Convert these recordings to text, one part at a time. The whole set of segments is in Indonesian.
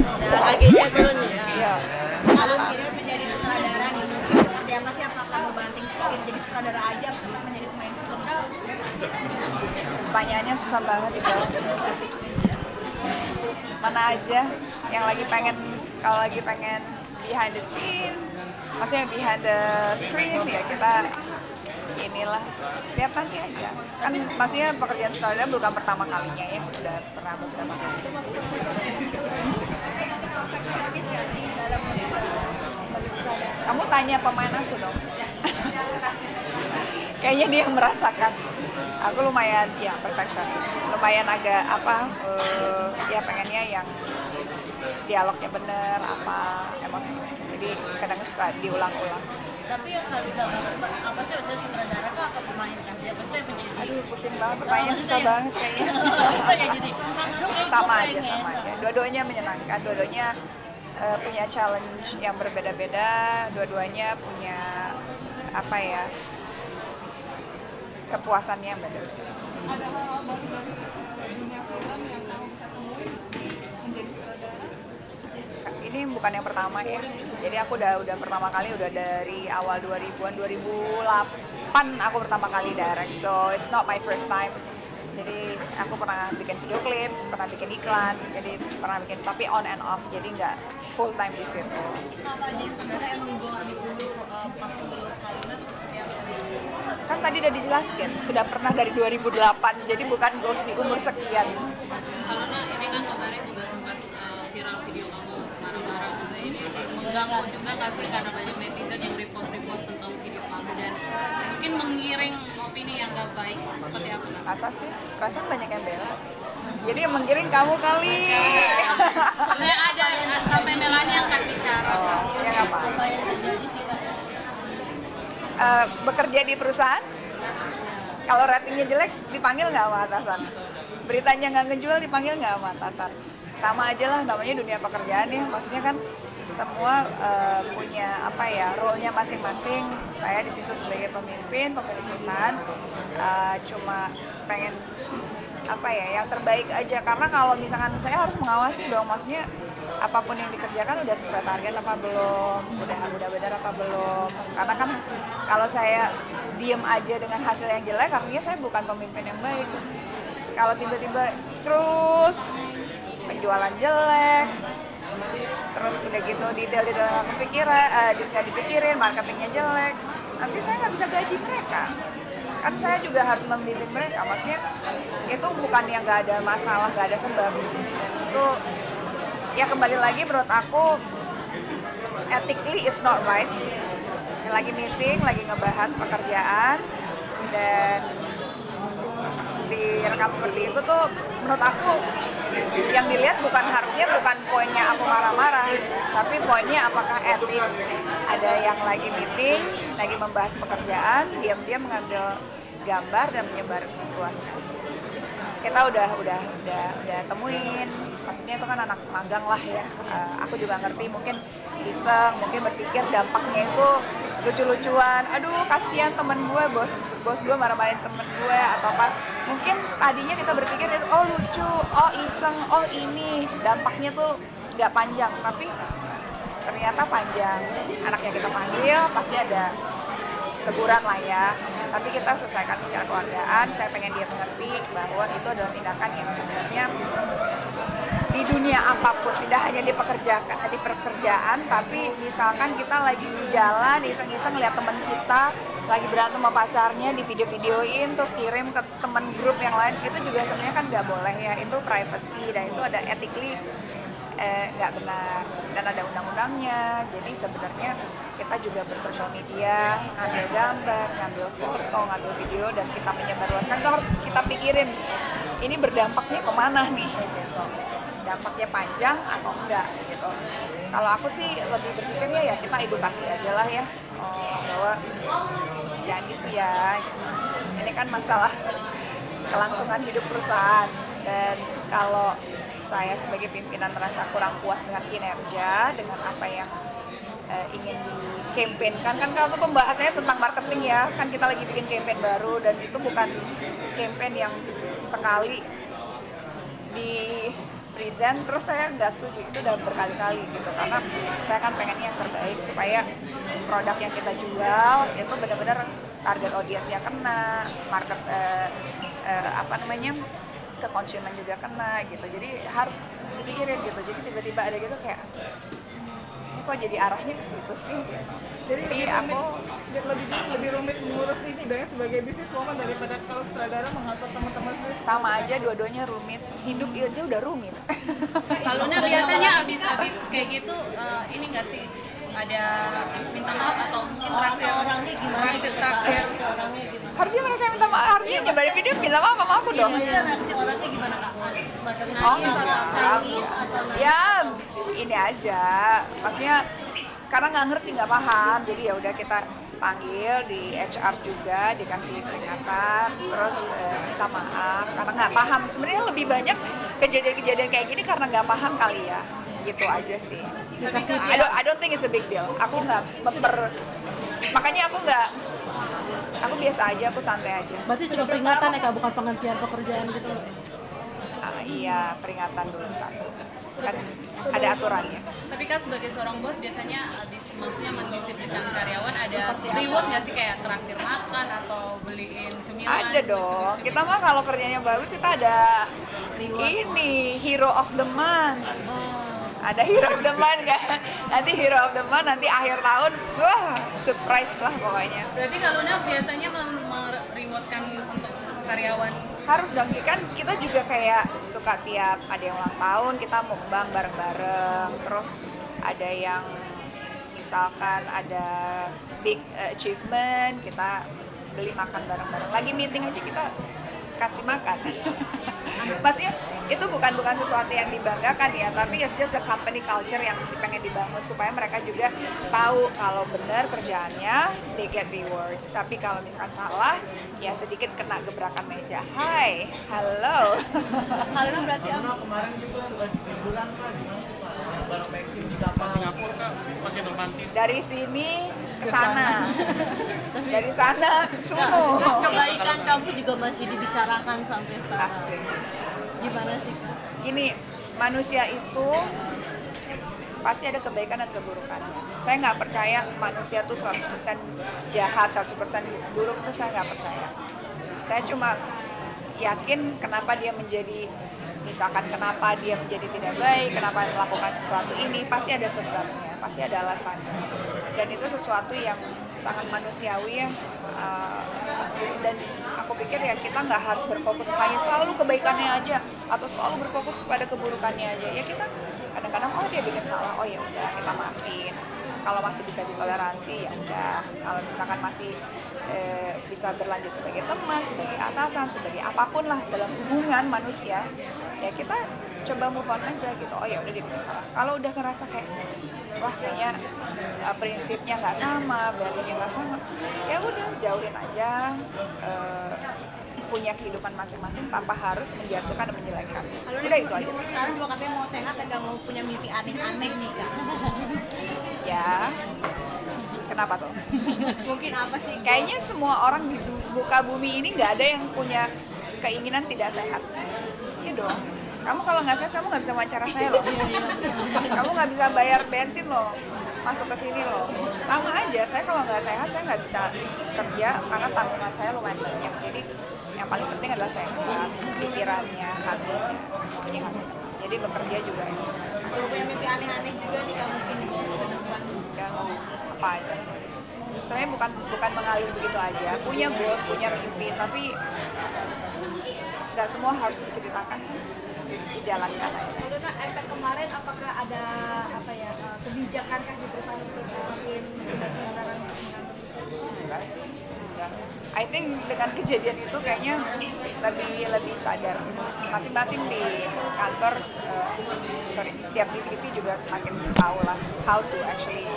Nah, kakinya turun ya. Iya. Kalau Kira menjadi sutradara nih, mungkin seperti apa sih? Apakah membanting setir jadi sutradara aja atau menjadi pemain film? Pertanyaannya susah banget itu. Mana aja yang lagi pengen, kalau lagi pengen behind the scene, maksudnya behind the screen, ya kita inilah, lihat nanti aja. Kan maksudnya pekerjaan sutradara bukan pertama kalinya ya, udah pernah beberapa kali. Perfeksionis nggak sih dalam sebagai sutradara? Kamu tanya pemain aku dong. Kayaknya dia yang merasakan. Aku lumayan ya perfeksionis, lumayan agak ya pengennya yang dialognya bener, apa emosi. Jadi kadang suka diulang-ulang. Tapi yang kali banget Mbak, apa sih maksudnya sutradara kah atau pemain kan? Ya pasti yang menjadi. Aduh pusing banget, pertanyaannya susah banget kayaknya. Ya jadi. Sama aja. Dua-duanya menyenangkan, dua-duanya punya challenge yang berbeda-beda, dua-duanya punya apa ya, kepuasannya yang beda-beda. Ada hal-hal baru dari dunia film yang kamu bisa temuin menjadi sutradara? Ini bukan yang pertama ya. Jadi aku udah pertama kali udah dari awal 2000-an, 2008 aku pertama kali direct. So it's not my first time. Jadi aku pernah bikin video klip, pernah bikin iklan, jadi pernah bikin tapi on and off. Jadi nggak full time di situ. Apa jadi sutradara emang goal di dulu 40 kali atau seperti apa? Kan tadi udah dijelaskan, sudah pernah dari 2008. Jadi bukan goals di umur sekian. Karena ini kan kemarin juga sempat viral video kamu marah-marah juga, ini mengganggu juga nggak sih karena banyak netizen yang repost tentang video kamu dan mungkin menggiring opini yang nggak baik, seperti apa? Masa sih? Perasaan banyak yang bela. Jadi yang menggiring kamu kali. Saya ada sampai Melani angkat bicara. Ya nggak apa. Apa yang terjadi sih Kak? Bekerja di perusahaan, kalau ratingnya jelek dipanggil nggak sama atasan, beritanya nggak ngejual dipanggil nggak sama atasan, sama aja lah namanya dunia pekerjaan ya. Maksudnya kan semua punya apa ya, role-nya masing-masing. Saya di situ sebagai pemimpin pemilik perusahaan, cuma pengen apa ya yang terbaik aja, karena kalau misalkan saya harus mengawasi dong, maksudnya apapun yang dikerjakan udah sesuai target apa belum, udah benar apa belum. Karena kan kalau saya diem aja dengan hasil yang jelek, artinya saya bukan pemimpin yang baik. Kalau tiba-tiba terus penjualan jelek, terus udah gitu detail-detail nggak dipikirin, marketingnya jelek, nanti saya nggak bisa gaji mereka. Kan saya juga harus membimbing mereka, maksudnya itu bukan yang nggak ada masalah, nggak ada sebab. Dan itu ya kembali lagi menurut aku ethically it's not right. Lagi meeting, lagi ngebahas pekerjaan dan direkam seperti itu tuh menurut aku yang dilihat bukan poinnya aku marah-marah, tapi poinnya apakah etik. Ada yang lagi meeting, lagi membahas pekerjaan, diam-diam mengambil gambar dan menyebarluaskan. Kita udah temuin, maksudnya itu kan anak magang lah ya. Aku juga ngerti, mungkin iseng, mungkin berpikir dampaknya itu lucu-lucuan. Aduh kasihan temen gue, bos gue marah-marahin temen gue atau apa. Mungkin tadinya kita berpikir itu oh lucu, oh iseng, oh ini dampaknya tuh nggak panjang, tapi ternyata panjang. Anaknya kita panggil pasti ada teguran lah ya, tapi kita selesaikan secara keluargaan. Saya pengen dia mengerti bahwa itu adalah tindakan yang sebenarnya di dunia apapun, tidak hanya di pekerjaan, tapi misalkan kita lagi jalan iseng-iseng lihat teman kita lagi berantem sama pacarnya, di video-videoin terus kirim ke teman grup yang lain, itu juga sebenarnya kan nggak boleh ya, itu privacy dan itu ada ethically nggak benar dan ada undang-undangnya. Jadi sebenarnya kita juga bersosial media, ngambil gambar, ngambil foto, ngambil video dan kita menyebarluaskan, itu harus kita pikirin ini berdampaknya kemana nih gitu. Dampaknya panjang atau enggak gitu. Kalau aku sih lebih berpikirnya ya kita edukasi aja lah ya, bahwa jangan gitu ya gitu. Ini kan masalah kelangsungan hidup perusahaan, dan kalau saya sebagai pimpinan merasa kurang puas dengan kinerja, dengan apa yang ingin di-campaignkan, kan kalau itu pembahasannya tentang marketing ya, kan kita lagi bikin campaign baru dan itu bukan campaign yang sekali present, terus saya nggak setuju. Itu udah berkali-kali gitu, karena saya kan pengennya yang terbaik supaya produk yang kita jual itu benar-benar target audiensnya kena, market ke konsumen juga kena gitu. Jadi harus dipikirin gitu. Jadi tiba-tiba ada gitu kayak ini kok jadi arahnya ke situ sih gitu. Jadi aku lebih rumit mengurus ini dong ya sebagai bisnis woman daripada kalau sutradara mengatur teman-teman sendiri. sama aja, dua-duanya rumit. Hidup aja udah rumit. Kalau biasanya abis kayak gitu ini nggak sih ada minta maaf atau mungkin traktir orangnya gimana gitu, traktir orangnya gimana? Harusnya mereka yang minta maaf, harusnya nyebarin video minta maaf sama aku dong. Maksudnya reaksi orangnya gimana kak? Oh Nangis enggak. atau nangis? Ya ini aja, maksudnya karena nggak ngerti, nggak paham, jadi ya udah kita panggil di HR juga, dikasih peringatan, terus minta maaf karena nggak paham. Sebenarnya lebih banyak kejadian-kejadian kayak gini karena nggak paham kali ya, gitu aja sih. I don't think it's a big deal. Aku nggak makanya aku biasa aja, aku santai aja. Berarti cuma peringatan ya Kak, bukan penghentian pekerjaan gitu loh. Iya, peringatan dulu satu. Kan ada aturannya. Tapi kan sebagai seorang bos biasanya maksudnya mendisiplinkan karyawan ada reward nggak sih kayak traktir makan atau beliin cemilan? Ada dong. Kita mah kalau kerjanya bagus kita ada ini hero of the month. Ada hero of the month kan? Nanti hero of the month nanti akhir tahun, wah surprise lah pokoknya. Berarti kalau biasanya merewardkan untuk karyawan. Harus dong, kan kita juga kayak suka tiap ada yang ulang tahun kita mukbang bareng-bareng, terus ada yang misalkan ada big achievement kita beli makan bareng-bareng, lagi meeting aja kita kasih makan. Maksudnya itu bukan sesuatu yang dibanggakan ya, tapi it's just a company culture yang pengen dibangun supaya mereka juga tahu kalau benar kerjaannya they get rewards. Tapi kalau misalkan salah ya sedikit kena gebrakan meja. Hai, halo. Karena berarti Kemarin juga liburan kan bareng Maxim di kapal Singapura kan makin romantis. Dari sini ke sana. Dari sana ke sono. Kebaikan kamu juga masih dibicarakan sampai sekarang. Asik. Gimana sih kak? Gini, manusia itu pasti ada kebaikan dan keburukannya. Saya nggak percaya manusia tuh 100% jahat, 100% buruk, tuh saya nggak percaya. Saya cuma yakin kenapa dia menjadi, misalkan kenapa dia menjadi tidak baik, kenapa melakukan sesuatu ini, pasti ada sebabnya, pasti ada alasannya. Dan itu sesuatu yang sangat manusiawi ya. Dan aku pikir ya kita nggak harus berfokus hanya selalu kebaikannya aja atau selalu berfokus kepada keburukannya aja. Ya kita kadang-kadang dia bikin salah, oh ya udah kita maafin. Kalau masih bisa ditoleransi ya udah. Kalau misalkan masih bisa berlanjut sebagai teman, sebagai atasan, sebagai apapun lah dalam hubungan manusia, ya kita coba move on aja gitu. Oh ya udah dia bikin salah. Kalau udah ngerasa kayak wah kayaknya prinsipnya nggak sama, value-nya nggak sama, ya udah jauhin aja. Punya kehidupan masing-masing tanpa harus menjatuhkan dan menjelekkan. Udah itu aja sih. Sekarang juga katanya mau sehat dan gak mau punya mimpi aneh-aneh nih kak. Ya, kenapa tuh? Mungkin apa sih? Kayaknya semua orang di muka bumi ini nggak ada yang punya keinginan tidak sehat. Iya dong. Kamu kalau nggak sehat, kamu nggak bisa wawancara saya loh. Kamu nggak bisa bayar bensin loh, masuk ke sini loh. Sama aja, saya kalau nggak sehat, saya nggak bisa kerja karena tanggungan saya lumayan banyak. Jadi yang paling penting adalah sehat, pikirannya, hatinya, semuanya harus sehat. Jadi bekerja juga yang benar. Kalau punya mimpi aneh-aneh juga nih kak, mungkin goals ke depan. Enggak, apa aja. Sebenarnya bukan mengalir begitu aja. Punya goals, punya mimpi, tapi nggak semua harus diceritakan kan, dijalankan aja. Karena efek kemarin apakah ada kebijakan di perusahaan untuk melakukan pendaftaran Enggak sih, enggak. I think dengan kejadian itu kayaknya lebih sadar. Masing-masing di kantor, tiap divisi juga semakin tahu lah how to actually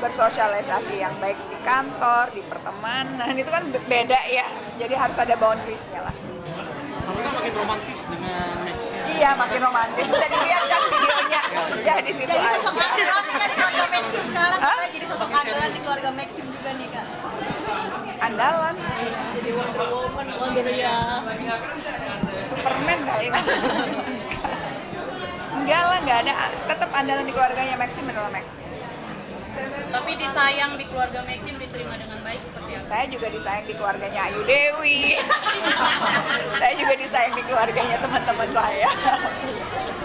bersosialisasi yang baik di kantor, di pertemanan, itu kan beda ya. Jadi harus ada boundaries-nya lah. Kamu kan makin romantis dengan Maxim. Iya, makin romantis. Sudah dilihat kan videonya. Ya di situ Jadi aja. sosok andalan nih kan di keluarga Maxim sekarang. Hah? Kita jadi sosok andalan di keluarga Maxim juga nih kak. andalan. Jadi Wonder Woman. Superman kali lah. Enggak lah, nggak ada. Tetap andalan di keluarganya Maxim adalah Maxim. Tapi disayang di keluarga Maxim diterima dengan baik seperti apa? Saya juga disayang di keluarganya Ayu Dewi. Saya juga disayang di keluarganya teman-teman saya.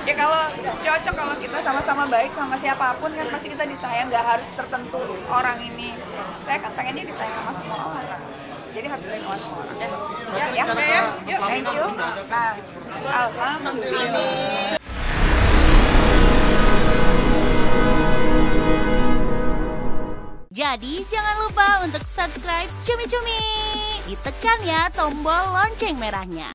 Ya kalau cocok, kalau kita sama-sama baik sama siapapun kan pasti kita disayang, nggak harus tertentu orang ini. Saya kan pengennya disayang sama semua orang. Jadi harus baik sama semua orang. Ya, thank you. Nah, alhamdulillah. Jadi jangan lupa untuk subscribe Cumi Cumi. Ditekan ya tombol lonceng merahnya.